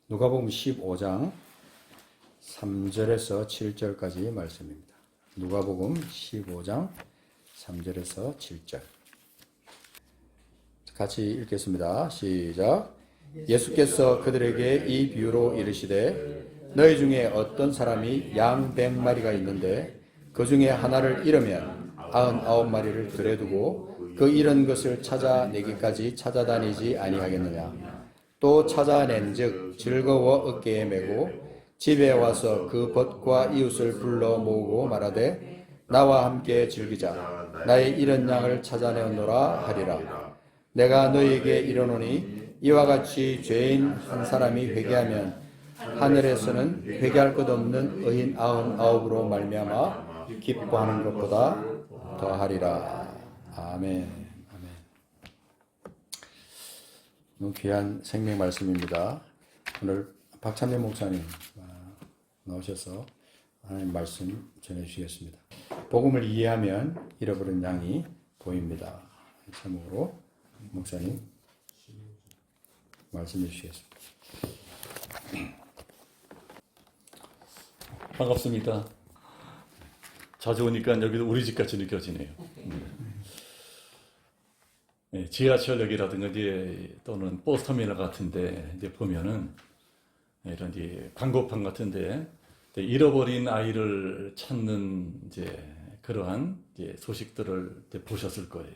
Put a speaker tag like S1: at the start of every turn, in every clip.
S1: 누가복음 15장 3절에서 7절까지 말씀입니다. 누가복음 15장 3절에서 7절. 같이 읽겠습니다. 시작. 예수께서 그들에게 이 비유로 이르시되 너희 중에 어떤 사람이 양 100마리가 있는데 그 중에 하나를 잃으면 99마리를 들여두고 그 잃은 것을 찾아내기까지 찾아다니지 아니하겠느냐. 또 찾아낸즉 즐거워 어깨에 메고 집에 와서 그 벗과 이웃을 불러 모으고 말하되 나와 함께 즐기자. 나의 잃은 양을 찾아내었노라 하리라. 내가 너희에게 이르노니 이와 같이 죄인 한 사람이 회개하면 하늘에서는 회개할 것 없는 의인 99으로 말미암아 기뻐하는 것보다 더하리라. 아멘. 너무 귀한 생명 말씀입니다. 오늘 박찬래 목사님 나오셔서 하나님 말씀 전해주시겠습니다. 복음을 이해하면 잃어버린 양이 보입니다. 제목으로 목사님 말씀해 주시겠습니다.
S2: 반갑습니다. 자주 오니까 여기도 우리 집같이 느껴지네요. 네, 지하철역이라든가 또는 버스터미널 같은데 이제 보면은 이런 광고판 같은데 잃어버린 아이를 찾는 그러한 소식들을 보셨을 거예요.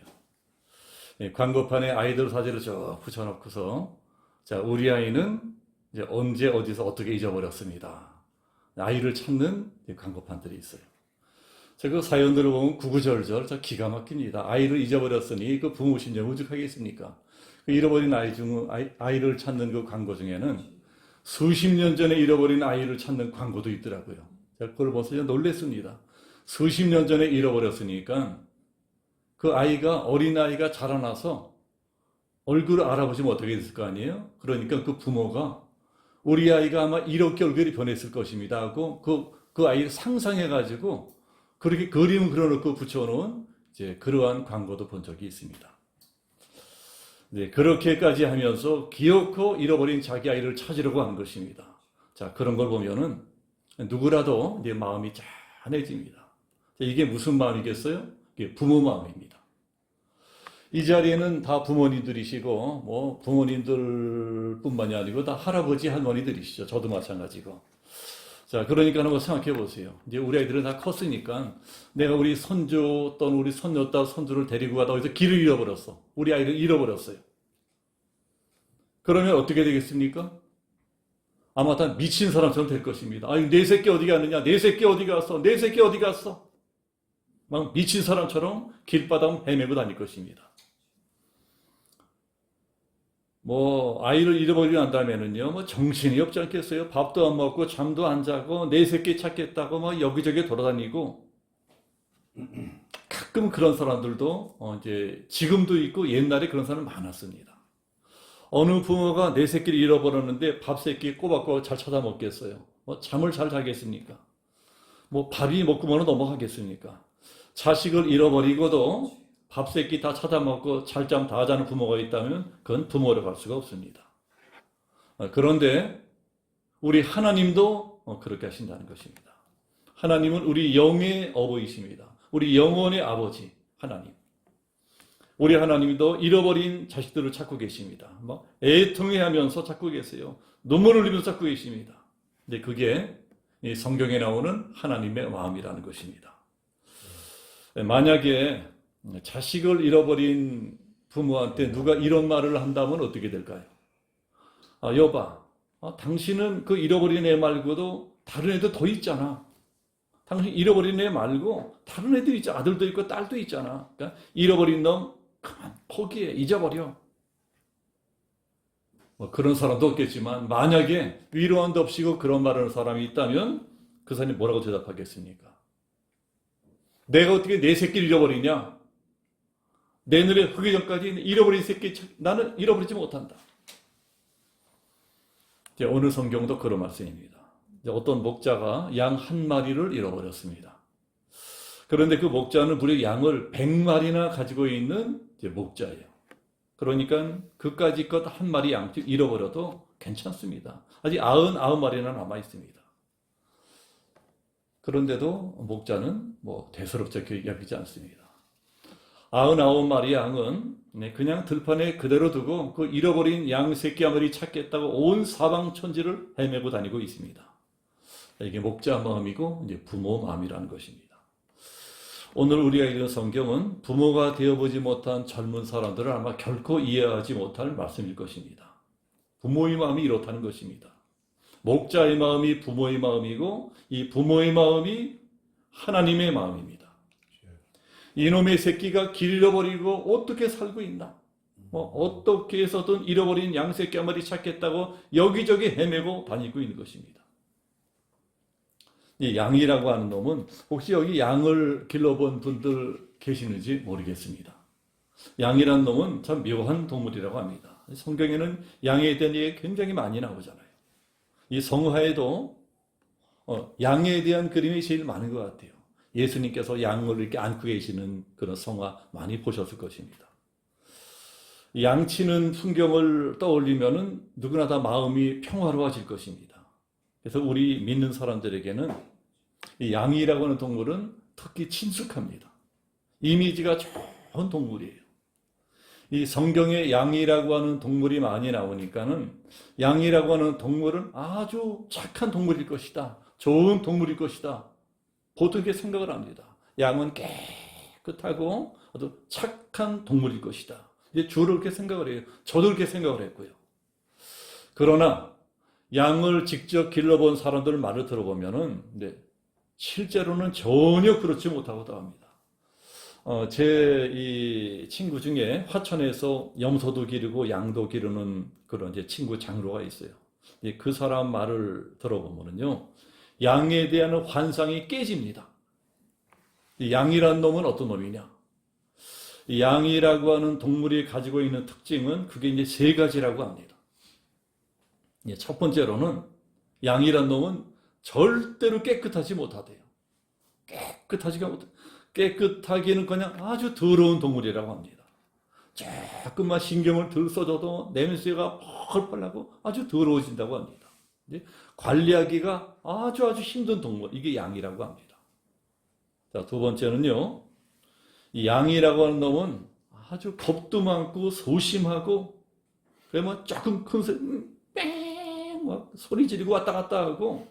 S2: 광고판에 아이들 사진을 쭉 붙여놓고서 자, 우리 아이는 이제 언제 어디서 어떻게 잊어버렸습니다. 아이를 찾는 광고판들이 있어요. 제가 그 사연들을 보면 구구절절 기가 막힙니다. 아이를 잊어버렸으니 그 부모 심정 오죽하겠습니까? 그 잃어버린 아이를 찾는 그 광고 중에는 수십 년 전에 잃어버린 아이를 찾는 광고도 있더라고요. 제가 그걸 보면서 놀랐습니다. 수십 년 전에 잃어버렸으니까 그 아이가 어린아이가 자라나서 얼굴을 알아보시면 어떻게 됐을 거 아니에요? 그러니까 그 부모가 우리 아이가 아마 이렇게 얼굴이 변했을 것입니다 하고 그 아이를 상상해가지고 그렇게 그림을 그려놓고 붙여놓은 그러한 광고도 본 적이 있습니다. 네, 그렇게까지 하면서 기어코 잃어버린 자기 아이를 찾으려고 하는 것입니다. 자, 그런 걸 보면은 누구라도 마음이 짠해집니다. 이게 무슨 마음이겠어요? 이게 부모 마음입니다. 이 자리에는 다 부모님들이시고, 부모님들뿐만이 아니고 다 할아버지, 할머니들이시죠. 저도 마찬가지고. 자, 그러니까 한번 생각해 보세요. 이제 우리 아이들은 다 컸으니까 내가 우리 손주 또는 우리 손녀딸, 손주를 데리고 가다 어디서 길을 잃어버렸어. 우리 아이를 잃어버렸어요. 그러면 어떻게 되겠습니까? 아마 다 미친 사람처럼 될 것입니다. 아니, 내 새끼 어디 갔느냐? 내 새끼 어디 갔어? 내 새끼 어디 갔어? 막 미친 사람처럼 길바닥 헤매고 다닐 것입니다. 아이를 잃어버리고 난다면은요, 정신이 없지 않겠어요? 밥도 안 먹고, 잠도 안 자고, 내 새끼 찾겠다고 여기저기 돌아다니고, 가끔 그런 사람들도, 지금도 있고, 옛날에 그런 사람 많았습니다. 어느 부모가 내 새끼를 잃어버렸는데, 밥 새끼 꼬박꼬박 잘 찾아 먹겠어요? 잠을 잘 자겠습니까? 밥이 먹고만 넘어가겠습니까? 자식을 잃어버리고도, 밥 새끼 다 찾아먹고 잘잠 다 자는 부모가 있다면 그건 부모라고 할 수가 없습니다. 그런데 우리 하나님도 그렇게 하신다는 것입니다. 하나님은 우리 영의 어버이십니다. 우리 영혼의 아버지 하나님. 우리 하나님도 잃어버린 자식들을 찾고 계십니다. 애통해하면서 찾고 계세요. 눈물을 흘리면서 찾고 계십니다. 근데 그게 성경에 나오는 하나님의 마음이라는 것입니다. 만약에 자식을 잃어버린 부모한테 누가 이런 말을 한다면 어떻게 될까요? 여봐, 당신은 그 잃어버린 애 말고도 다른 애도 더 있잖아. 당신 잃어버린 애 말고 다른 애도 있잖아. 아들도 있고 딸도 있잖아. 그러니까 잃어버린 놈 그만 포기해, 잊어버려. 그런 사람도 없겠지만 만약에 위로한도 없이고 그런 말을 하는 사람이 있다면 그 사람이 뭐라고 대답하겠습니까? 내가 어떻게 내 새끼를 잃어버리냐? 내 눈에 흐기 전까지 잃어버린 새끼 나는 잃어버리지 못한다. 오늘 성경도 그런 말씀입니다. 어떤 목자가 양 한 마리를 잃어버렸습니다. 그런데 그 목자는 무려 양을 100마리나 가지고 있는 목자예요. 그러니까 그까지 것 한 마리 양쪽 잃어버려도 괜찮습니다. 아직 99마리나 남아 있습니다. 그런데도 목자는 뭐 대수롭게 여기지 않습니다. 99마리 양은 그냥 들판에 그대로 두고 그 잃어버린 양 새끼 한 마리 찾겠다고 온 사방 천지를 헤매고 다니고 있습니다. 이게 목자 마음이고 이제 부모 마음이라는 것입니다. 오늘 우리가 읽은 성경은 부모가 되어보지 못한 젊은 사람들을 아마 결코 이해하지 못할 말씀일 것입니다. 부모의 마음이 이렇다는 것입니다. 목자의 마음이 부모의 마음이고 이 부모의 마음이 하나님의 마음입니다. 이놈의 새끼가 길 잃어버리고 어떻게 살고 있나? 어떻게 해서든 잃어버린 양 새끼 한 마리 찾겠다고 여기저기 헤매고 다니고 있는 것입니다. 이 양이라고 하는 놈은 혹시 여기 양을 길러본 분들 계시는지 모르겠습니다. 양이라는 놈은 참 묘한 동물이라고 합니다. 성경에는 양에 대한 얘기 굉장히 많이 나오잖아요. 이 성화에도 양에 대한 그림이 제일 많은 것 같아요. 예수님께서 양을 이렇게 안고 계시는 그런 성화 많이 보셨을 것입니다. 양치는 풍경을 떠올리면은 누구나 다 마음이 평화로워질 것입니다. 그래서 우리 믿는 사람들에게는 이 양이라고 하는 동물은 특히 친숙합니다. 이미지가 좋은 동물이에요. 이 성경에 양이라고 하는 동물이 많이 나오니까는 양이라고 하는 동물은 아주 착한 동물일 것이다. 좋은 동물일 것이다. 보통 이렇게 생각을 합니다. 양은 깨끗하고 아주 착한 동물일 것이다. 이제 주로 그렇게 생각을 해요. 저도 그렇게 생각을 했고요. 그러나 양을 직접 길러본 사람들 말을 들어보면은 실제로는 전혀 그렇지 못하고도 합니다. 제 이 친구 중에 화천에서 염소도 기르고 양도 기르는 그런 이제 친구 장로가 있어요. 그 사람 말을 들어보면요, 양에 대한 환상이 깨집니다. 이 양이라는 놈은 어떤 놈이냐? 이 양이라고 하는 동물이 가지고 있는 특징은 그게 이제 세 가지라고 합니다. 첫 번째로는 양이라는 놈은 절대로 깨끗하지 못하대요. 깨끗하기는 그냥 아주 더러운 동물이라고 합니다. 조금만 신경을 덜 써줘도 냄새가 펄펄 나고 아주 더러워진다고 합니다. 관리하기가 아주 힘든 동물, 이게 양이라고 합니다. 자, 두 번째는요, 이 양이라고 하는 놈은 아주 겁도 많고 소심하고, 그러면 조금 큰 소리, 뺑! 막 소리 지르고 왔다 갔다 하고,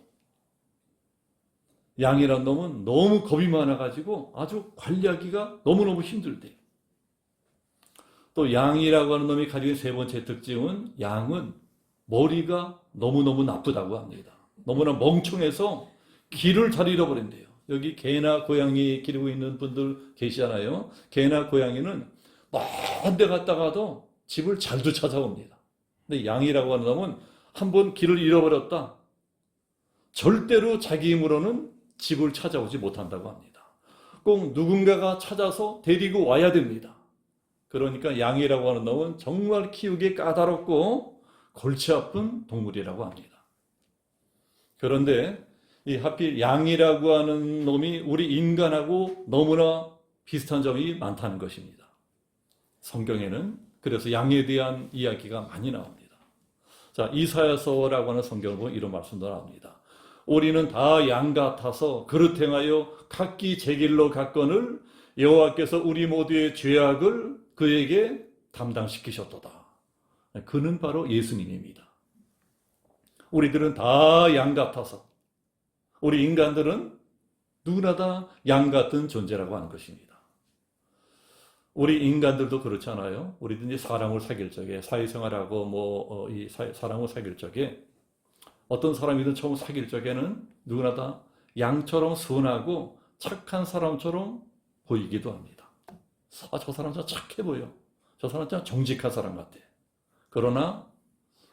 S2: 양이라는 놈은 너무 겁이 많아가지고 아주 관리하기가 너무너무 힘들대요. 또 양이라고 하는 놈이 가지고 있는 세 번째 특징은 양은 머리가 너무너무 나쁘다고 합니다. 너무나 멍청해서 길을 잘 잃어버린대요. 여기 개나 고양이 기르고 있는 분들 계시잖아요. 개나 고양이는 먼 데 갔다가도 집을 잘도 찾아옵니다. 근데 양이라고 하는 놈은 한번 길을 잃어버렸다, 절대로 자기 힘으로는 집을 찾아오지 못한다고 합니다. 꼭 누군가가 찾아서 데리고 와야 됩니다. 그러니까 양이라고 하는 놈은 정말 키우기 까다롭고 골치 아픈 동물이라고 합니다. 그런데 이 하필 양이라고 하는 놈이 우리 인간하고 너무나 비슷한 점이 많다는 것입니다. 성경에는 그래서 양에 대한 이야기가 많이 나옵니다. 자, 이사야서라고 하는 성경을 보면 이런 말씀도 나옵니다. 우리는 다 양 같아서 그릇 행하여 각기 제 길로 갔거늘 여호와께서 우리 모두의 죄악을 그에게 담당시키셨도다. 그는 바로 예수님입니다. 우리들은 다 양 같아서, 우리 인간들은 누구나 다 양 같은 존재라고 하는 것입니다. 우리 인간들도 그렇잖아요. 우리도 이제 사람을 사귈 적에, 사회생활하고 사람을 사귈 적에 어떤 사람이든 처음 사귈 적에는 누구나 다 양처럼 순하고 착한 사람처럼 보이기도 합니다. 저 사람 참 착해 보여. 저 사람 참 정직한 사람 같아. 그러나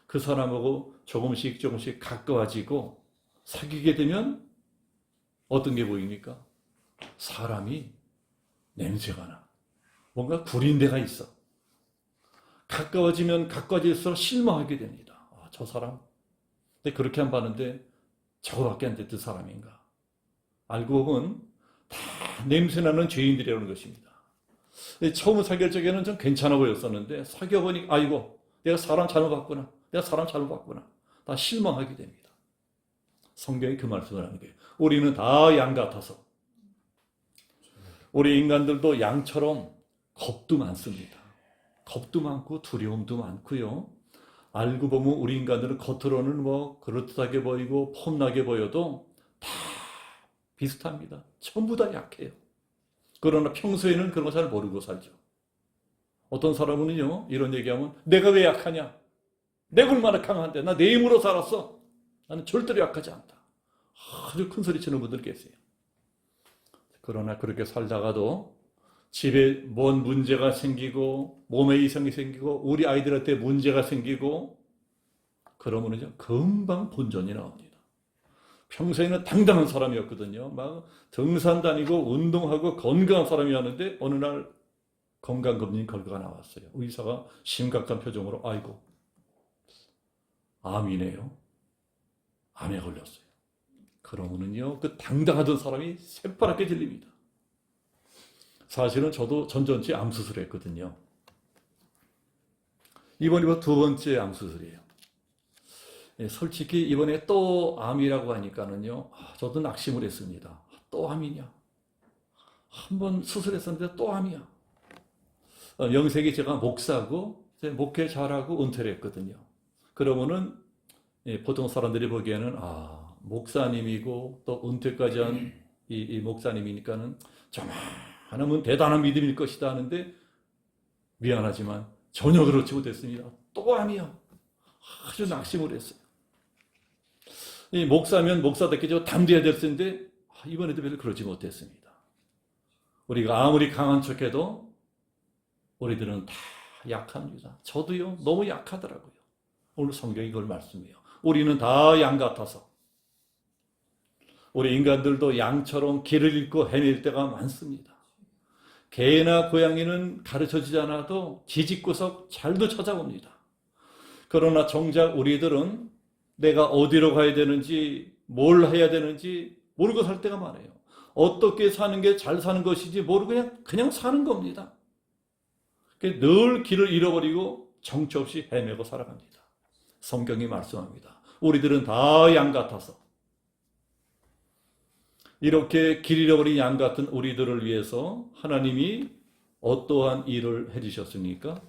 S2: 그 사람하고 조금씩 가까워지고 사귀게 되면 어떤 게 보입니까? 사람이 냄새가 나. 뭔가 구린 데가 있어. 가까워지면 가까워질수록 실망하게 됩니다. 저 사람. 근데 그렇게 안 봤는데 저거밖에 안 됐던 사람인가? 알고 보면 다 냄새나는 죄인들이라는 것입니다. 처음 사귈 적에는 좀 괜찮아 보였었는데 사귀어보니 아이고 내가 사람 잘못 봤구나. 내가 사람 잘못 봤구나. 다 실망하게 됩니다. 성경이 그 말씀을 하는 거예요. 우리는 다 양 같아서. 우리 인간들도 양처럼 겁도 많습니다. 겁도 많고 두려움도 많고요. 알고 보면 우리 인간들은 겉으로는 뭐 그럴듯하게 보이고 폼나게 보여도 다 비슷합니다. 전부 다 약해요. 그러나 평소에는 그런 거 잘 모르고 살죠. 어떤 사람은요, 이런 얘기하면 내가 왜 약하냐? 내가 얼마나 강한데? 나 내 힘으로 살았어. 나는 절대로 약하지 않다. 아주 큰 소리 치는 분들 계세요. 그러나 그렇게 살다가도 집에 뭔 문제가 생기고 몸에 이상이 생기고 우리 아이들한테 문제가 생기고 그러면은요 금방 본전이 나옵니다. 평소에는 당당한 사람이었거든요. 막 등산 다니고 운동하고 건강한 사람이었는데 어느 날 건강검진 결과가 나왔어요. 의사가 심각한 표정으로 아이고 암이네요. 암에 걸렸어요. 그러면은요 그 당당하던 사람이 새파랗게 질립니다. 사실은 저도 전전치 암 수술했거든요. 이번이 두 번째 암 수술이에요. 솔직히 이번에 또 암이라고 하니까는요, 저도 낙심을 했습니다. 또 암이냐? 한번 수술했었는데 또 암이야. 영생이 제가 목사고 목회 잘하고 은퇴를 했거든요. 그러면은 보통 사람들이 보기에는 목사님이고 또 은퇴까지 한 이 목사님이니까는 저만하면 대단한 믿음일 것이다 하는데 미안하지만 전혀 그렇지 못했습니다. 또 암이야. 아주 낙심을 했어요. 이 목사면 목사답게 좀 담대해야 될 텐데 이번에도 별로 그러지 못했습니다. 우리가 아무리 강한 척해도 우리들은 다 약합니다. 저도요 너무 약하더라고요. 오늘 성경이 그걸 말씀해요. 우리는 다 양 같아서. 우리 인간들도 양처럼 길을 잃고 헤맬 때가 많습니다. 개나 고양이는 가르쳐주지 않아도 지직구석 잘도 찾아옵니다. 그러나 정작 우리들은 내가 어디로 가야 되는지 뭘 해야 되는지 모르고 살 때가 많아요. 어떻게 사는 게 잘 사는 것인지 모르고 그냥 사는 겁니다. 늘 길을 잃어버리고 정처 없이 헤매고 살아갑니다. 성경이 말씀합니다. 우리들은 다 양 같아서. 이렇게 길 잃어버린 양 같은 우리들을 위해서 하나님이 어떠한 일을 해주셨습니까?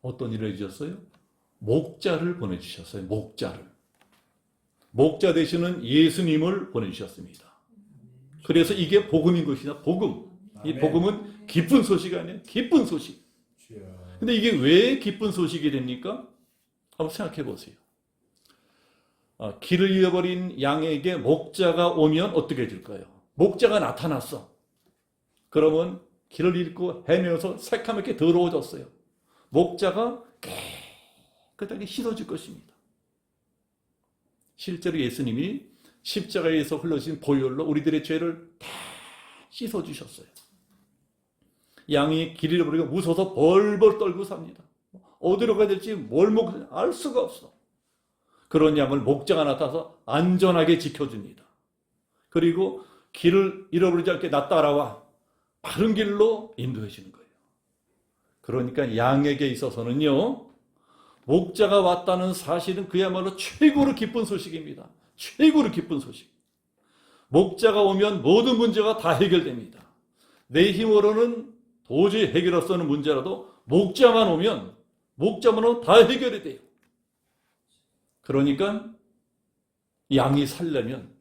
S2: 어떤 일을 해주셨어요? 목자를 보내주셨어요. 목자 되시는 예수님을 보내주셨습니다. 그래서 이게 복음인 것이냐? 복음. 이 복음은 기쁜 소식이 아니에요. 기쁜 소식. 근데 이게 왜 기쁜 소식이 됩니까? 한번 생각해 보세요. 길을 잃어버린 양에게 목자가 오면 어떻게 될까요? 목자가 나타났어. 그러면 길을 잃고 헤매어서 새카맣게 더러워졌어요. 목자가 깨끗하게 씻어줄 것입니다. 실제로 예수님이 십자가에서 흘러진 보혈로 우리들의 죄를 다 씻어주셨어요. 양이 길 잃어버리고 무서워서 벌벌 떨고 삽니다. 어디로 가야 될지 뭘 먹을지 알 수가 없어. 그런 양을 목자가 나타나서 안전하게 지켜줍니다. 그리고 길을 잃어버리지 않게 나 따라와 바른 길로 인도해 주는 거예요. 그러니까 양에게 있어서는요, 목자가 왔다는 사실은 그야말로 최고로 기쁜 소식입니다. 최고로 기쁜 소식. 목자가 오면 모든 문제가 다 해결됩니다. 내 힘으로는 도저히 해결할 수 없는 문제라도 목자만 오면 다 해결이 돼요. 그러니까 양이 살려면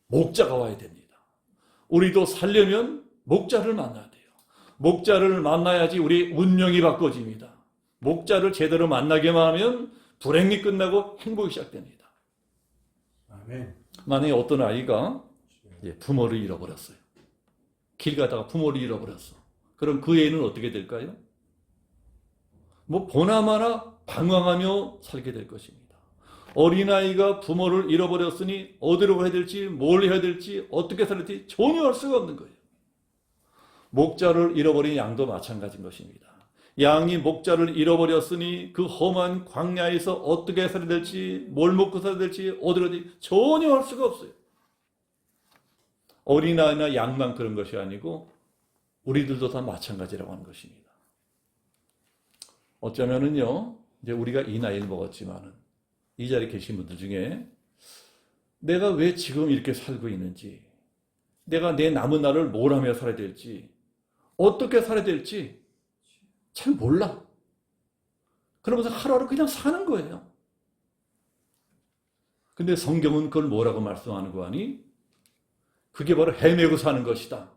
S2: 목자가 와야 됩니다. 우리도 살려면 목자를 만나야 돼요. 목자를 만나야지 우리 운명이 바꿔집니다. 목자를 제대로 만나게만 하면 불행이 끝나고 행복이 시작됩니다.
S3: 아멘.
S2: 만약에 어떤 아이가 부모를 잃어버렸어요. 길 가다가 부모를 잃어버렸어. 그럼 그 애는 어떻게 될까요? 보나마나 방황하며 살게 될 것입니다. 어린아이가 부모를 잃어버렸으니 어디로 가야 될지 뭘 해야 될지 어떻게 살아야 될지 전혀 알 수가 없는 거예요. 목자를 잃어버린 양도 마찬가지인 것입니다. 양이 목자를 잃어버렸으니 그 험한 광야에서 어떻게 살아야 될지 뭘 먹고 살아야 될지 어디로 가야 될지 전혀 알 수가 없어요. 어린아이나 양만 그런 것이 아니고 우리들도 다 마찬가지라고 하는 것입니다. 어쩌면은요, 이제 우리가 이 나이를 먹었지만은 이 자리에 계신 분들 중에 내가 왜 지금 이렇게 살고 있는지, 내가 내 남은 날을 뭘 하며 살아야 될지, 어떻게 살아야 될지 잘 몰라. 그러면서 하루하루 그냥 사는 거예요. 근데 성경은 그걸 뭐라고 말씀하는 거 아니? 그게 바로 헤매고 사는 것이다.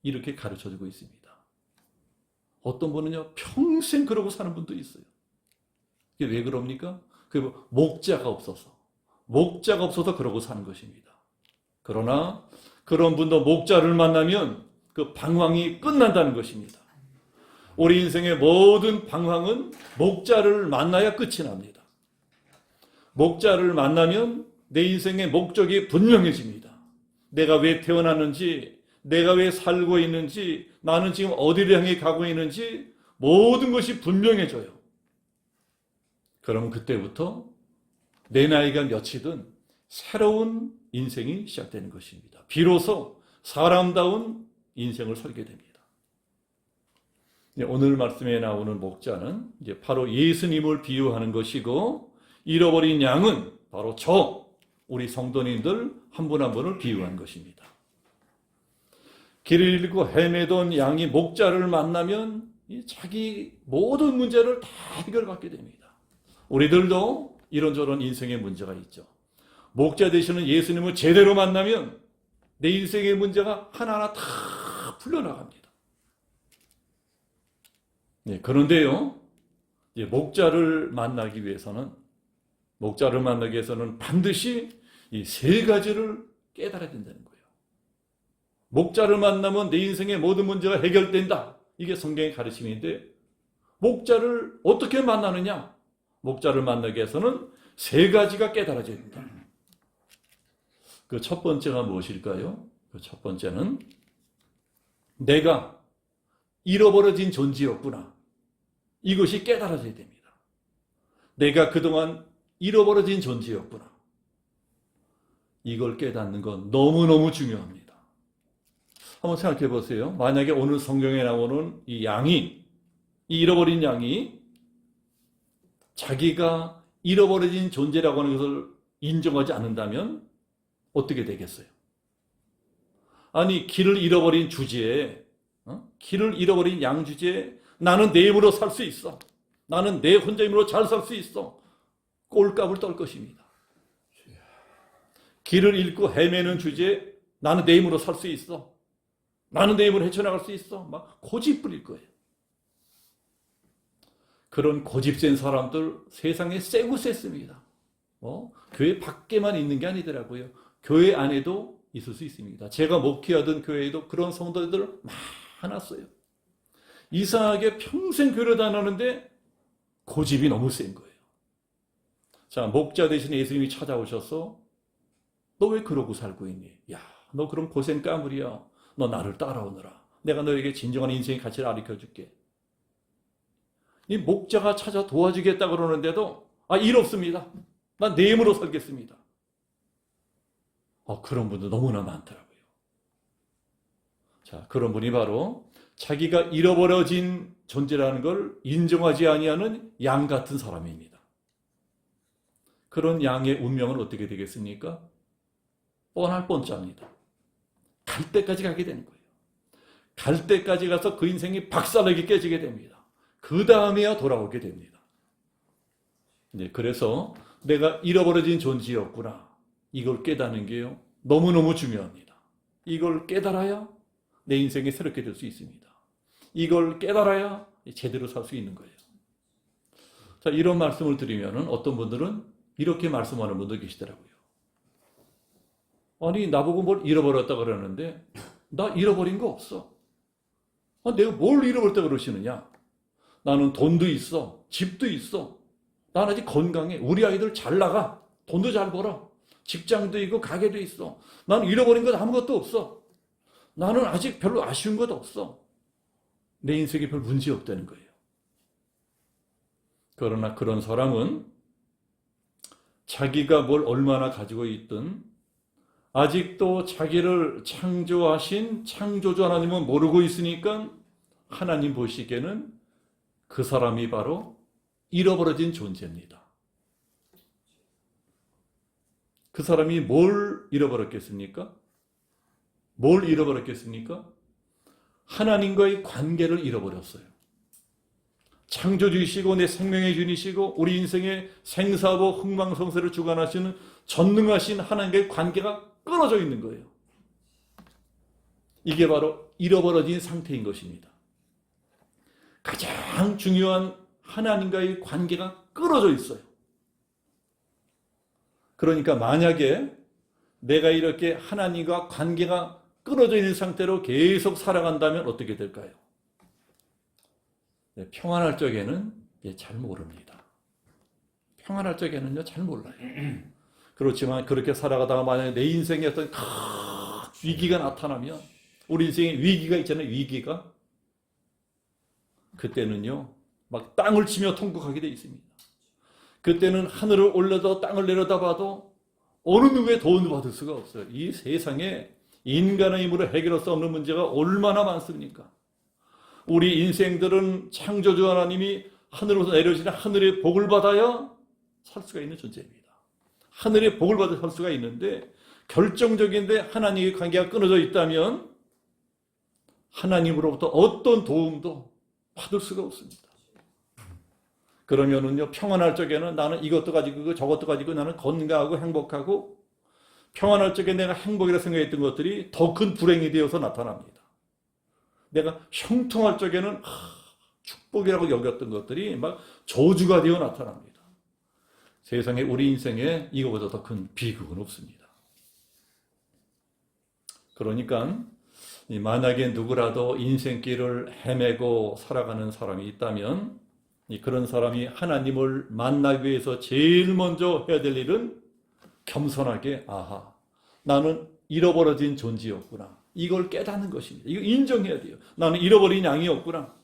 S2: 이렇게 가르쳐주고 있습니다. 어떤 분은요, 평생 그러고 사는 분도 있어요. 이게 왜 그럽니까? 그게 목자가 없어서 그러고 사는 것입니다. 그러나 그런 분도 목자를 만나면 그 방황이 끝난다는 것입니다. 우리 인생의 모든 방황은 목자를 만나야 끝이 납니다. 목자를 만나면 내 인생의 목적이 분명해집니다. 내가 왜 태어났는지, 내가 왜 살고 있는지, 나는 지금 어디를 향해 가고 있는지 모든 것이 분명해져요. 그럼 그때부터 내 나이가 몇이든 새로운 인생이 시작되는 것입니다. 비로소 사람다운 인생을 살게 됩니다. 오늘 말씀에 나오는 목자는 이제 바로 예수님을 비유하는 것이고, 잃어버린 양은 바로 우리 성도님들 한 분 한 분을 비유한 것입니다. 길을 잃고 헤매던 양이 목자를 만나면 자기 모든 문제를 다 해결받게 됩니다. 우리들도 이런저런 인생의 문제가 있죠. 목자 되시는 예수님을 제대로 만나면 내 인생의 문제가 하나하나 다 풀려나갑니다. 네, 그런데요, 목자를 만나기 위해서는 반드시 이 세 가지를 깨달아야 된다는 거예요. 목자를 만나면 내 인생의 모든 문제가 해결된다. 이게 성경의 가르침인데, 목자를 어떻게 만나느냐? 목자를 만나기 위해서는 세 가지가 깨달아져야 된다. 그 첫 번째가 무엇일까요? 그 첫 번째는 내가 잃어버려진 존재였구나. 이것이 깨달아져야 됩니다. 내가 그동안 잃어버려진 존재였구나. 이걸 깨닫는 건 너무너무 중요합니다. 한번 생각해 보세요. 만약에 오늘 성경에 나오는 이 잃어버린 양이 자기가 잃어버려진 존재라고 하는 것을 인정하지 않는다면 어떻게 되겠어요? 아니, 길을 잃어버린 양 주제에 나는 내 힘으로 살 수 있어. 나는 내 혼자 힘으로 잘 살 수 있어. 꼴값을 떨 것입니다. 길을 잃고 헤매는 주제에 나는 내 힘으로 살 수 있어. 나는 내 힘으로 헤쳐나갈 수 있어. 막 고집 부릴 거예요. 그런 고집센 사람들 세상에 세고 셌습니다. 교회 밖에만 있는 게 아니더라고요. 교회 안에도 있을 수 있습니다. 제가 목회하던 교회에도 그런 성도들 많았어요. 이상하게 평생 교회를 다녔는데 고집이 너무 센 거예요. 자, 목자 대신 예수님이 찾아오셔서 너 왜 그러고 살고 있니? 야, 너 그럼 고생 까물이야. 너 나를 따라오너라. 내가 너에게 진정한 인생의 가치를 가르쳐줄게. 이 목자가 찾아 도와주겠다 그러는데도 일 없습니다. 난 내 힘으로 살겠습니다. 그런 분들 너무나 많더라고요. 자, 그런 분이 바로 자기가 잃어버려진 존재라는 걸 인정하지 아니하는 양 같은 사람입니다. 그런 양의 운명은 어떻게 되겠습니까? 뻔할 뻔짜입니다. 갈 때까지 가게 되는 거예요. 갈 때까지 가서 그 인생이 박살나게 깨지게 됩니다. 그 다음에야 돌아오게 됩니다. 네, 그래서 내가 잃어버려진 존재였구나. 이걸 깨닫는 게요, 너무너무 중요합니다. 이걸 깨달아야 내 인생이 새롭게 될 수 있습니다. 이걸 깨달아야 제대로 살 수 있는 거예요. 자, 이런 말씀을 드리면은 어떤 분들은 이렇게 말씀하는 분도 계시더라고요. 아니, 나보고 뭘 잃어버렸다 그러는데 나 잃어버린 거 없어. 내가 뭘 잃어버렸다 그러시느냐? 나는 돈도 있어. 집도 있어. 난 아직 건강해. 우리 아이들 잘 나가. 돈도 잘 벌어. 직장도 있고 가게도 있어. 나는 잃어버린 것 아무것도 없어. 나는 아직 별로 아쉬운 것 없어. 내 인생에 별 문제 없다는 거예요. 그러나 그런 사람은 자기가 뭘 얼마나 가지고 있든 아직도 자기를 창조하신 창조주 하나님은 모르고 있으니까 하나님 보시기에는 그 사람이 바로 잃어버려진 존재입니다. 그 사람이 뭘 잃어버렸겠습니까? 뭘 잃어버렸겠습니까? 하나님과의 관계를 잃어버렸어요. 창조주이시고 내 생명의 주인이시고 우리 인생의 생사하고 흥망성쇠를 주관하시는 전능하신 하나님과의 관계가 끊어져 있는 거예요. 이게 바로 잃어버려진 상태인 것입니다. 가장 중요한 하나님과의 관계가 끊어져 있어요. 그러니까 만약에 내가 이렇게 하나님과 관계가 끊어져 있는 상태로 계속 살아간다면 어떻게 될까요? 평안할 적에는 잘 모릅니다. 평안할 적에는요, 잘 몰라요. 그렇지만 그렇게 살아가다가 만약에 내 인생에 어떤 큰 위기가 나타나면, 우리 인생에 위기가 있잖아요, 위기가. 그때는요, 막 땅을 치며 통곡하게 돼 있습니다. 그때는 하늘을 올려도 땅을 내려다봐도 어느 누구의 도움도 받을 수가 없어요. 이 세상에 인간의 힘으로 해결할 수 없는 문제가 얼마나 많습니까? 우리 인생들은 창조주 하나님이 하늘에서 내려오시는 하늘의 복을 받아야 살 수가 있는 존재입니다. 하늘의 복을 받아 살 수가 있는데, 결정적인데 하나님의 관계가 끊어져 있다면 하나님으로부터 어떤 도움도 받을 수가 없습니다. 그러면은요, 평안할 적에는 나는 이것도 가지고 저것도 가지고 나는 건강하고 행복하고, 평안할 적에 내가 행복이라 생각했던 것들이 더 큰 불행이 되어서 나타납니다. 내가 형통할 적에는 축복이라고 여겼던 것들이 막 저주가 되어 나타납니다. 세상에 우리 인생에 이거보다 더 큰 비극은 없습니다. 그러니까 만약에 누구라도 인생길을 헤매고 살아가는 사람이 있다면, 그런 사람이 하나님을 만나기 위해서 제일 먼저 해야 될 일은 겸손하게, 아하, 나는 잃어버려진 존재였구나, 이걸 깨닫는 것입니다. 이거 인정해야 돼요. 나는 잃어버린 양이었구나.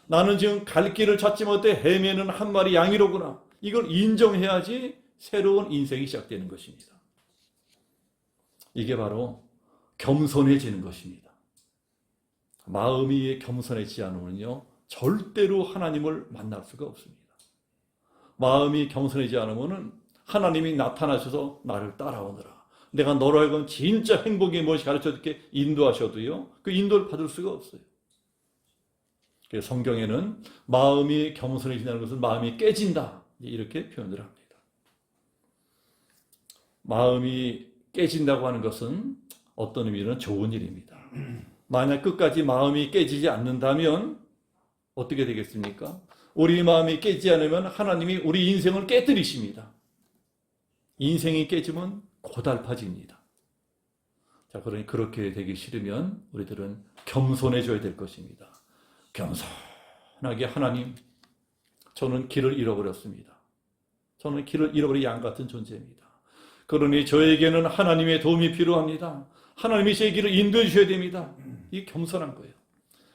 S2: 나는 지금 갈 길을 찾지 못해 헤매는 한 마리 양이로구나. 이걸 인정해야지 새로운 인생이 시작되는 것입니다. 이게 바로 겸손해지는 것입니다. 마음이 겸손해지지 않으면요, 절대로 하나님을 만날 수가 없습니다. 마음이 겸손해지지 않으면 하나님이 나타나셔서 나를 따라오너라, 내가 너로 하여금 진짜 행복이 무엇이 가르쳐줄게 인도하셔도요, 그 인도를 받을 수가 없어요. 그래서 성경에는 마음이 겸손해진다는 것은 마음이 깨진다, 이렇게 표현을 합니다. 마음이 깨진다고 하는 것은 어떤 의미는 좋은 일입니다. 만약 끝까지 마음이 깨지지 않는다면 어떻게 되겠습니까? 우리 마음이 깨지지 않으면 하나님이 우리 인생을 깨뜨리십니다. 인생이 깨지면 고달파집니다. 자, 그러니 그렇게 되기 싫으면 우리들은 겸손해져야 될 것입니다. 겸손하게, 하나님, 저는 길을 잃어버렸습니다. 저는 길을 잃어버린 양 같은 존재입니다. 그러니 저에게는 하나님의 도움이 필요합니다. 하나님이 제 길을 인도해 주셔야 됩니다. 이게 겸손한 거예요.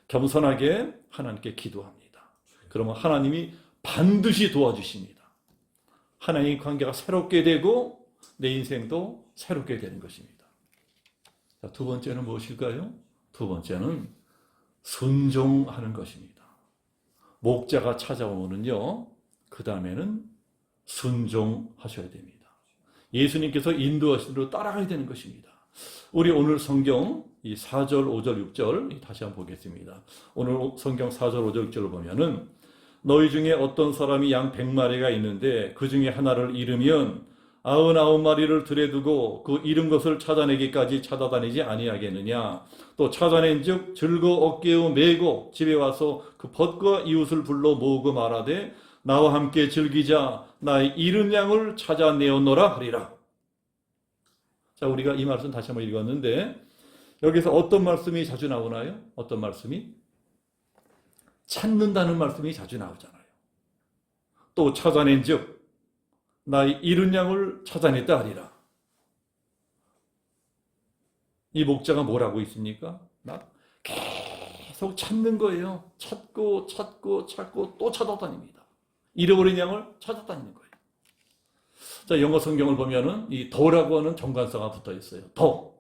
S2: 겸손하게 하나님께 기도합니다. 그러면 하나님이 반드시 도와주십니다. 하나님의 관계가 새롭게 되고 내 인생도 새롭게 되는 것입니다. 자, 두 번째는 무엇일까요? 두 번째는 순종하는 것입니다. 목자가 찾아오면요, 그 다음에는 순종하셔야 됩니다. 예수님께서 인도하신 대로 따라가야 되는 것입니다. 우리 오늘 성경 이 4절, 5절, 6절 다시 한번 보겠습니다. 오늘 성경 4절, 5절, 6절을 보면은 너희 중에 어떤 사람이 양 100마리가 있는데 그 중에 하나를 잃으면 99마리를 들에 두고 그 잃은 것을 찾아내기까지 찾아다니지 아니하겠느냐. 또 찾아낸즉 즐거 어깨에 메고 집에 와서 그 벗과 이웃을 불러 모으고 말하되 나와 함께 즐기자, 나의 잃은 양을 찾아내었노라 하리라. 자, 우리가 이 말씀 다시 한번 읽었는데 여기서 어떤 말씀이 자주 나오나요? 어떤 말씀이? 찾는다는 말씀이 자주 나오잖아요. 또 찾아낸즉 나의 잃은 양을 찾아냈다 하리라. 이 목자가 뭘 하고 있습니까? 막 계속 찾는 거예요. 찾고 또 찾아다닙니다. 잃어버린 양을 찾아다니는 거예요. 자, 영어 성경을 보면은 이 더라고 하는 정관사가 붙어 있어요. 더.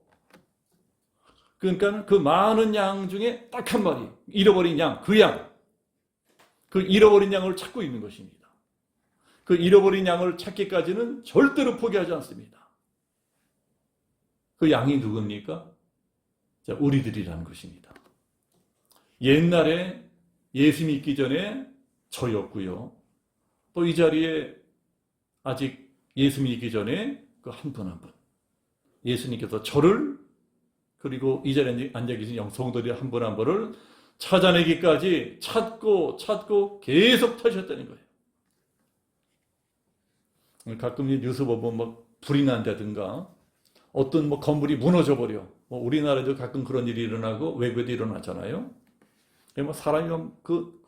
S2: 그러니까 그 많은 양 중에 딱 한 마리, 잃어버린 양, 그 양. 그 잃어버린 양을 찾고 있는 것입니다. 그 잃어버린 양을 찾기까지는 절대로 포기하지 않습니다. 그 양이 누굽니까? 자, 우리들이라는 것입니다. 옛날에 예수 믿기 전에 저였고요. 또 이 자리에 아직 예수 믿기 전에 그 한 분 한 분. 예수님께서 저를 그리고 이 자리에 앉아 계신 성도들 한 분 한 분을 찾아내기까지 찾고 계속 타셨다는 거예요. 가끔 뉴스 보면 뭐 불이 난다든가 어떤 뭐 건물이 무너져 버려. 뭐 우리나라에도 가끔 그런 일이 일어나고 외국에도 일어나잖아요. 뭐 사람이 그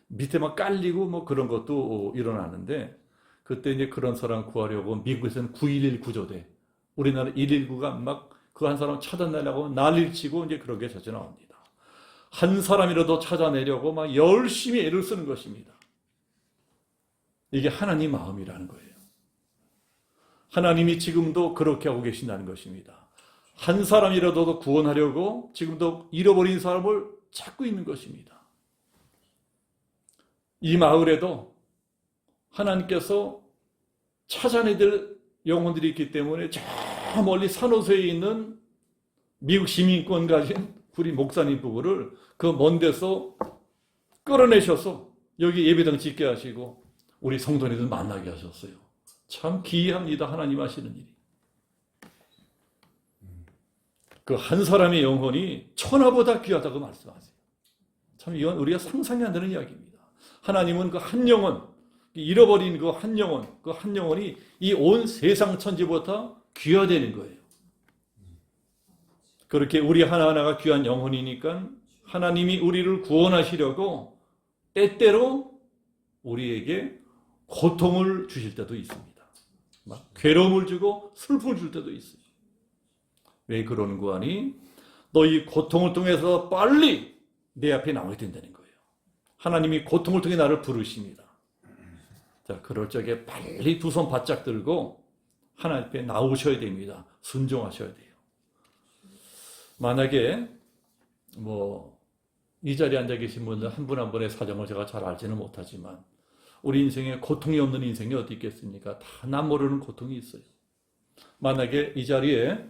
S2: 밑에 막 깔리고 뭐 그런 것도 일어나는데 그때 이제 그런 사람 구하려고 미국에서는 911 구조대, 우리나라 119가 막 그 한 사람 찾아내려고 난리를 치고 이제 그렇게 자주 나옵니다. 한 사람이라도 찾아내려고 막 열심히 애를 쓰는 것입니다. 이게 하나님 마음이라는 거예요. 하나님이 지금도 그렇게 하고 계신다는 것입니다. 한 사람이라도 구원하려고 지금도 잃어버린 사람을 찾고 있는 것입니다. 이 마을에도 하나님께서 찾아내야 될 영혼들이 있기 때문에 저 멀리 산호서에 있는 미국 시민권 가진 우리 목사님 부부를 그 먼 데서 끌어내셔서 여기 예배당 짓게 하시고 우리 성도님들 만나게 하셨어요. 참 기이합니다. 하나님 하시는 일이. 그 한 사람의 영혼이 천하보다 귀하다고 말씀하세요. 참 이건 우리가 상상이 안 되는 이야기입니다. 하나님은 그 한 영혼, 잃어버린 그 한 영혼이 이 온 세상 천지보다 귀하다는 거예요. 그렇게 우리 하나하나가 귀한 영혼이니까 하나님이 우리를 구원하시려고 때때로 우리에게 고통을 주실 때도 있습니다. 막 괴로움을 주고 슬픔을 줄 때도 있어요. 왜 그러는 거 아니? 너 이 고통을 통해서 빨리 내 앞에 나와야 된다는 거예요. 하나님이 고통을 통해 나를 부르십니다. 자, 그럴 적에 빨리 두 손 바짝 들고 하나님 앞에 나오셔야 됩니다. 순종하셔야 돼요. 만약에 이 자리에 앉아 계신 분들 한 분 한 분의 사정을 제가 잘 알지는 못하지만 우리 인생에 고통이 없는 인생이 어디 있겠습니까? 다 남 모르는 고통이 있어요. 만약에 이 자리에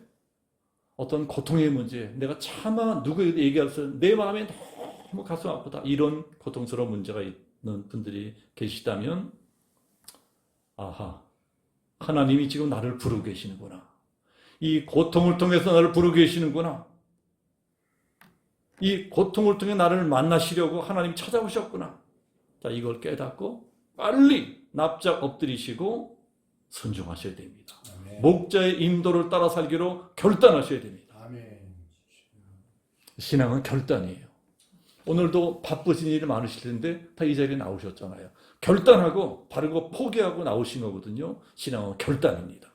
S2: 어떤 고통의 문제, 내가 차마 누구에게 얘기해서 내 마음에 너무 가슴 아프다 이런 고통스러운 문제가 있는 분들이 계시다면 아하, 하나님이 지금 나를 부르고 계시는구나. 이 고통을 통해서 나를 부르고 계시는구나. 이 고통을 통해 나를 만나시려고 하나님이 찾아오셨구나. 자, 이걸 깨닫고 빨리 납작 엎드리시고 순종하셔야 됩니다.
S3: 아멘.
S2: 목자의 인도를 따라 살기로 결단하셔야 됩니다.
S3: 아멘.
S2: 신앙은 결단이에요. 오늘도 바쁘신 일이 많으실 텐데 다 이 자리에 나오셨잖아요. 결단하고 바르고 포기하고 나오신 거거든요. 신앙은 결단입니다.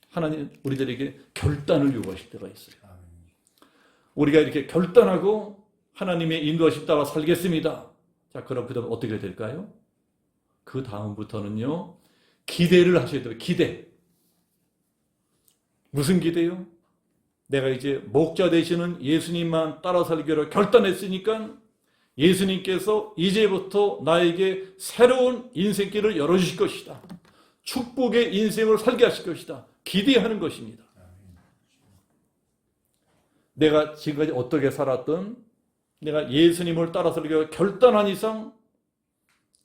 S2: 하나님 우리들에게 결단을 요구하실 때가 있어요.
S3: 아멘.
S2: 우리가 이렇게 결단하고 하나님의 인도하심 따라 살겠습니다. 자, 그럼 그 다음 어떻게 될까요? 그 다음부터는요, 기대를 하셔야 돼요. 기대. 무슨 기대요? 내가 이제 목자 되시는 예수님만 따라 살기로 결단했으니까 예수님께서 이제부터 나에게 새로운 인생길을 열어주실 것이다. 축복의 인생을 살게 하실 것이다. 기대하는 것입니다. 내가 지금까지 어떻게 살았든 내가 예수님을 따라 살기로 결단한 이상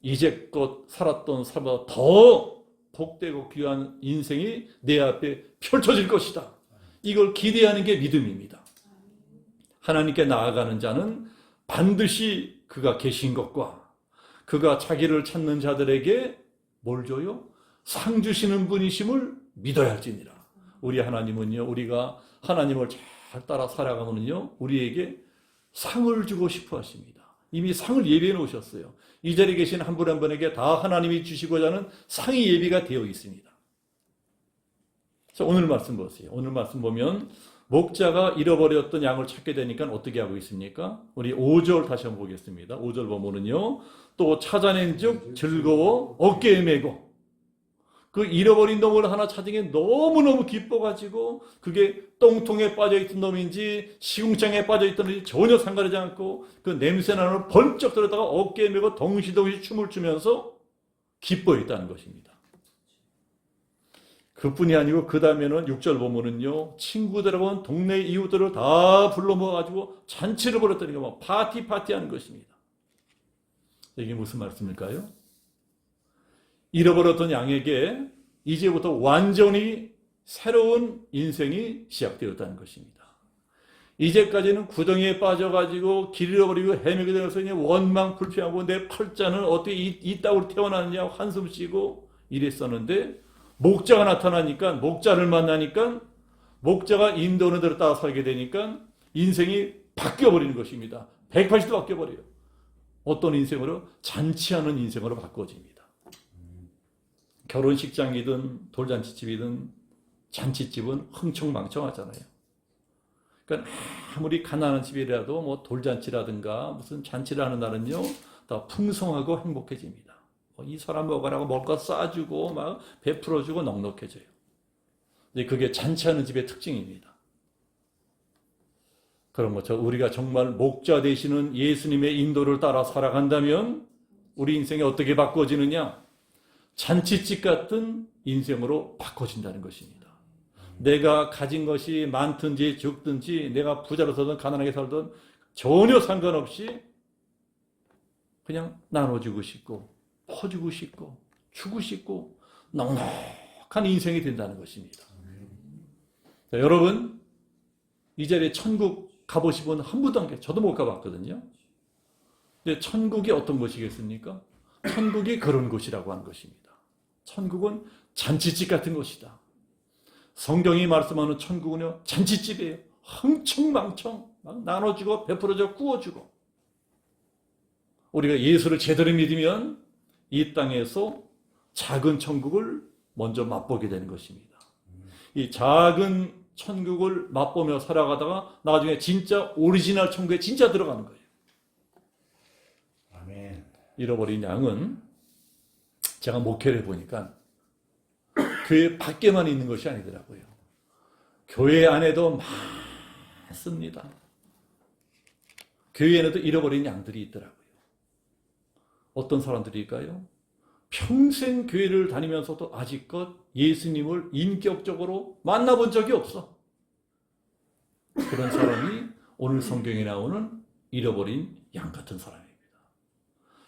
S2: 이제껏 살았던 삶보다 더 복되고 귀한 인생이 내 앞에 펼쳐질 것이다. 이걸 기대하는 게 믿음입니다. 하나님께 나아가는 자는 반드시 그가 계신 것과 그가 자기를 찾는 자들에게 뭘 줘요? 상 주시는 분이심을 믿어야 할지니라. 우리 하나님은요, 우리가 하나님을 잘 따라 살아가면요, 우리에게 상을 주고 싶어 하십니다. 이미 상을 예비해 놓으셨어요. 이 자리에 계신 한 분 한 분에게 다 하나님이 주시고자 하는 상이 예비가 되어 있습니다. 자, 오늘 말씀 보세요. 오늘 말씀 보면 목자가 잃어버렸던 양을 찾게 되니까 어떻게 하고 있습니까? 우리 5절 다시 한번 보겠습니다. 5절 보면은요, 또 찾아낸 즉 즐거워 어깨에 메고 그 잃어버린 놈을 하나 찾은 게 너무너무 기뻐가지고 그게 똥통에 빠져있던 놈인지 시궁창에 빠져있던 놈인지 전혀 상관하지 않고 그 냄새나는 번쩍 들었다가 어깨에 메고 덩시덩시 춤을 추면서 기뻐했다는 것입니다. 그뿐이 아니고 그 다음에는 6절 보면은요, 친구들하고 동네 이웃들을 다 불러 모아가지고 잔치를 벌였더니 뭐 파티 하는 것입니다. 이게 무슨 말씀일까요? 잃어버렸던 양에게 이제부터 완전히 새로운 인생이 시작되었다는 것입니다. 이제까지는 구덩이에 빠져가지고 길 잃어버리고 헤매게 되어서 원망 불평하고 내 팔자는 어떻게 이따구로 태어났느냐고 한숨 쉬고 이랬었는데, 목자가 나타나니까, 목자를 만나니까, 목자가 인도하는 대로 따라 살게 되니까 인생이 바뀌어버리는 것입니다. 180도 바뀌어버려요. 어떤 인생으로? 잔치하는 인생으로 바꿔집니다. 결혼식장이든 돌잔치집이든 잔치집은 흥청망청하잖아요. 그러니까 아무리 가난한 집이라도 뭐 돌잔치라든가 무슨 잔치를 하는 날은요, 더 풍성하고 행복해집니다. 이 사람 먹으라고 먹을 거 싸주고 막 베풀어주고 넉넉해져요. 그게 잔치하는 집의 특징입니다. 그런 것처럼 우리가 정말 목자 되시는 예수님의 인도를 따라 살아간다면 우리 인생이 어떻게 바꿔지느냐? 잔치집 같은 인생으로 바꿔진다는 것입니다. 내가 가진 것이 많든지 적든지 내가 부자로 살든 가난하게 살든 전혀 상관없이 그냥 나눠주고 싶고 퍼주고 싶고 주고 싶고 넉넉한 인생이 된다는 것입니다. 자, 여러분, 이 자리에 천국 가보신 분 한 분도 안 계세요. 저도 못 가봤거든요. 근데 천국이 어떤 곳이겠습니까? 천국이 그런 곳이라고 하는 것입니다. 천국은 잔치집 같은 곳이다. 성경이 말씀하는 천국은요, 잔치집이에요. 흥청망청 막 나눠주고 베풀어주고 구워주고. 우리가 예수를 제대로 믿으면 이 땅에서 작은 천국을 먼저 맛보게 되는 것입니다. 이 작은 천국을 맛보며 살아가다가 나중에 진짜 오리지널 천국에 진짜 들어가는 거예요.
S3: 아멘.
S2: 잃어버린 양은 제가 목회를 해보니까 교회 밖에만 있는 것이 아니더라고요. 교회 안에도 많습니다. 교회 안에도 잃어버린 양들이 있더라고요. 어떤 사람들일까요? 평생 교회를 다니면서도 아직껏 예수님을 인격적으로 만나본 적이 없어. 그런 사람이 오늘 성경에 나오는 잃어버린 양 같은 사람입니다.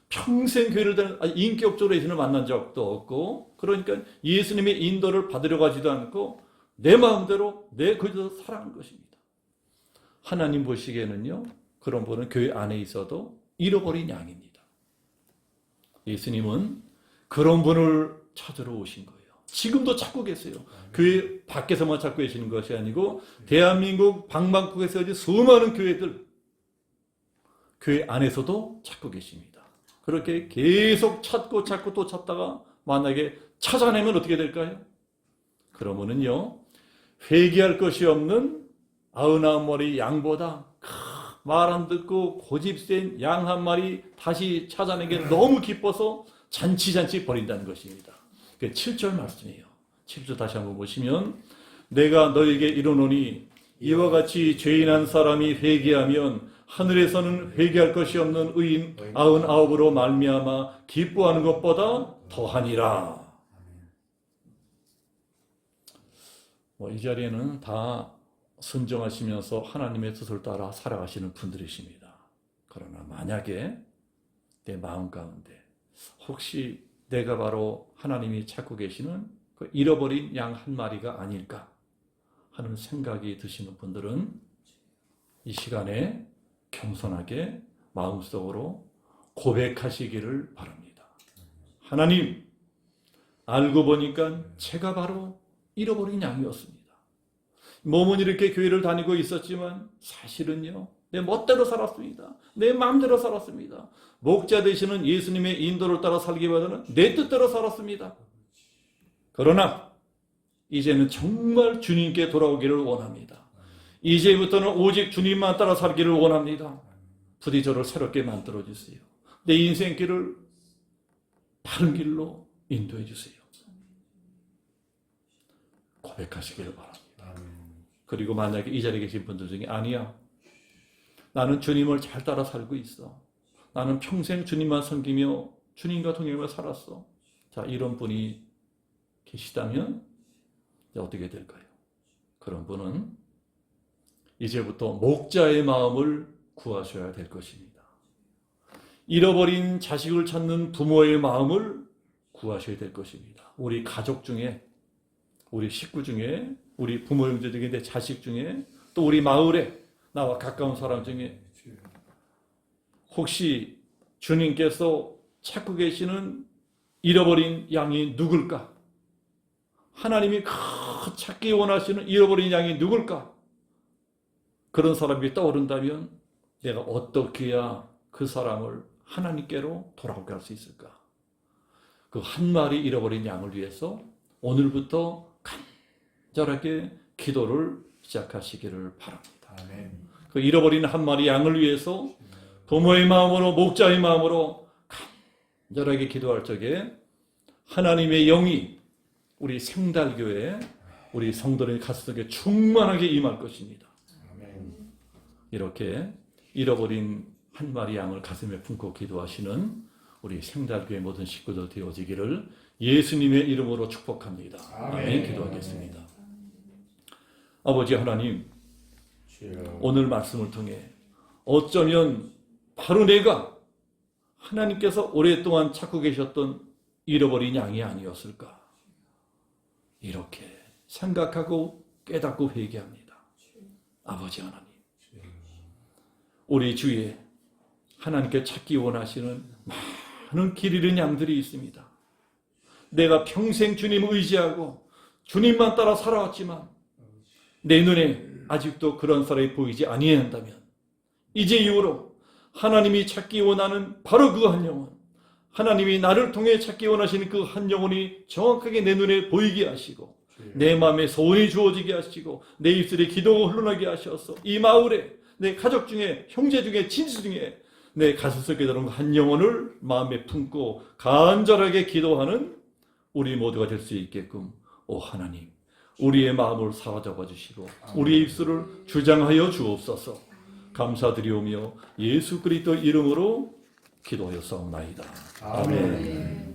S2: 평생 교회를 인격적으로 예수님을 만난 적도 없고, 그러니까 예수님의 인도를 받으려 가지도 않고 내 마음대로 내 거기서 살아가는 것입니다. 하나님 보시기에는요, 그런 분은 교회 안에 있어도 잃어버린 양입니다. 예수님은 그런 분을 찾으러 오신 거예요. 지금도 찾고 계세요. 교회 밖에서만 찾고 계시는 것이 아니고 대한민국 방방곡곡에서 수많은 교회들, 교회 안에서도 찾고 계십니다. 그렇게 계속 찾고 또 찾다가 만약에 찾아내면 어떻게 될까요? 그러면은요, 회개할 것이 없는 99마리 양보다 말 안 듣고 고집센 양 한 마리 다시 찾아내게 너무 기뻐서 잔치 버린다는 것입니다. 그게 7절 말씀이에요. 7절 다시 한번 보시면, 내가 너에게 이르노니 이와 같이 죄인한 사람이 회개하면 하늘에서는 회개할 것이 없는 의인 99으로 말미암아 기뻐하는 것보다 더하니라. 이 자리에는 다 순종하시면서 하나님의 뜻을 따라 살아가시는 분들이십니다. 그러나 만약에 내 마음 가운데 혹시 내가 바로 하나님이 찾고 계시는 그 잃어버린 양 한 마리가 아닐까 하는 생각이 드시는 분들은 이 시간에 겸손하게 마음속으로 고백하시기를 바랍니다. 하나님, 알고 보니까 제가 바로 잃어버린 양이었습니다. 몸은 이렇게 교회를 다니고 있었지만 사실은요, 내 멋대로 살았습니다. 내 마음대로 살았습니다. 목자 되시는 예수님의 인도를 따라 살기보다는 내 뜻대로 살았습니다. 그러나 이제는 정말 주님께 돌아오기를 원합니다. 이제부터는 오직 주님만 따라 살기를 원합니다. 부디 저를 새롭게 만들어주세요. 내 인생길을 바른 길로 인도해 주세요. 고백하시기를 바랍니다.
S3: 아멘.
S2: 그리고 만약에 이 자리에 계신 분들 중에 아니야, 나는 주님을 잘 따라 살고 있어, 나는 평생 주님만 섬기며 주님과 동행하며 살았어. 자, 이런 분이 계시다면 이제 어떻게 될까요? 그런 분은 이제부터 목자의 마음을 구하셔야 될 것입니다. 잃어버린 자식을 찾는 부모의 마음을 구하셔야 될 것입니다. 우리 가족 중에, 우리 식구 중에, 우리 부모 형제 중에, 내 자식 중에, 또 우리 마을에 나와 가까운 사람 중에 혹시 주님께서 찾고 계시는 잃어버린 양이 누굴까? 하나님이 찾기 원하시는 잃어버린 양이 누굴까? 그런 사람이 떠오른다면 내가 어떻게 해야 그 사람을 하나님께로 돌아오게 할 수 있을까? 그 한 마리 잃어버린 양을 위해서 오늘부터 간절하게 기도를 시작하시기를 바랍니다.
S3: 아멘.
S2: 그 잃어버린 한 마리 양을 위해서 부모의 마음으로, 목자의 마음으로 간절하게 기도할 적에 하나님의 영이 우리 생달교회, 우리 성도들의 가슴 속에 충만하게 임할 것입니다.
S3: 아멘.
S2: 이렇게 잃어버린 한 마리 양을 가슴에 품고 기도하시는 우리 생달교회 모든 식구들 되어지기를 예수님의 이름으로 축복합니다. 아멘. 기도하겠습니다. 아버지 하나님,
S3: 주여.
S2: 오늘 말씀을 통해 어쩌면 바로 내가 하나님께서 오랫동안 찾고 계셨던 잃어버린 양이 아니었을까? 이렇게 생각하고 깨닫고 회개합니다. 아버지 하나님, 우리 주위에 하나님께 찾기 원하시는 많은 길 잃은 양들이 있습니다. 내가 평생 주님 의지하고 주님만 따라 살아왔지만 내 눈에 아직도 그런 사람이 보이지 아니한다면 이제 이후로 하나님이 찾기 원하는 바로 그 한 영혼, 하나님이 나를 통해 찾기 원하시는 그 한 영혼이 정확하게 내 눈에 보이게 하시고 내 마음에 소원이 주어지게 하시고 내 입술에 기도가 흘러나게 하셔서 이 마을에 내 가족 중에, 형제 중에, 친지 중에 내 가슴 속에 들어온 한 영혼을 마음에 품고 간절하게 기도하는 우리 모두가 될 수 있게끔 오 하나님, 우리의 마음을 사로잡아 주시고 우리의 입술을 주장하여 주옵소서. 감사드리오며 예수 그리스도 이름으로 기도하였사옵나이다.
S3: 아멘.
S2: 아멘.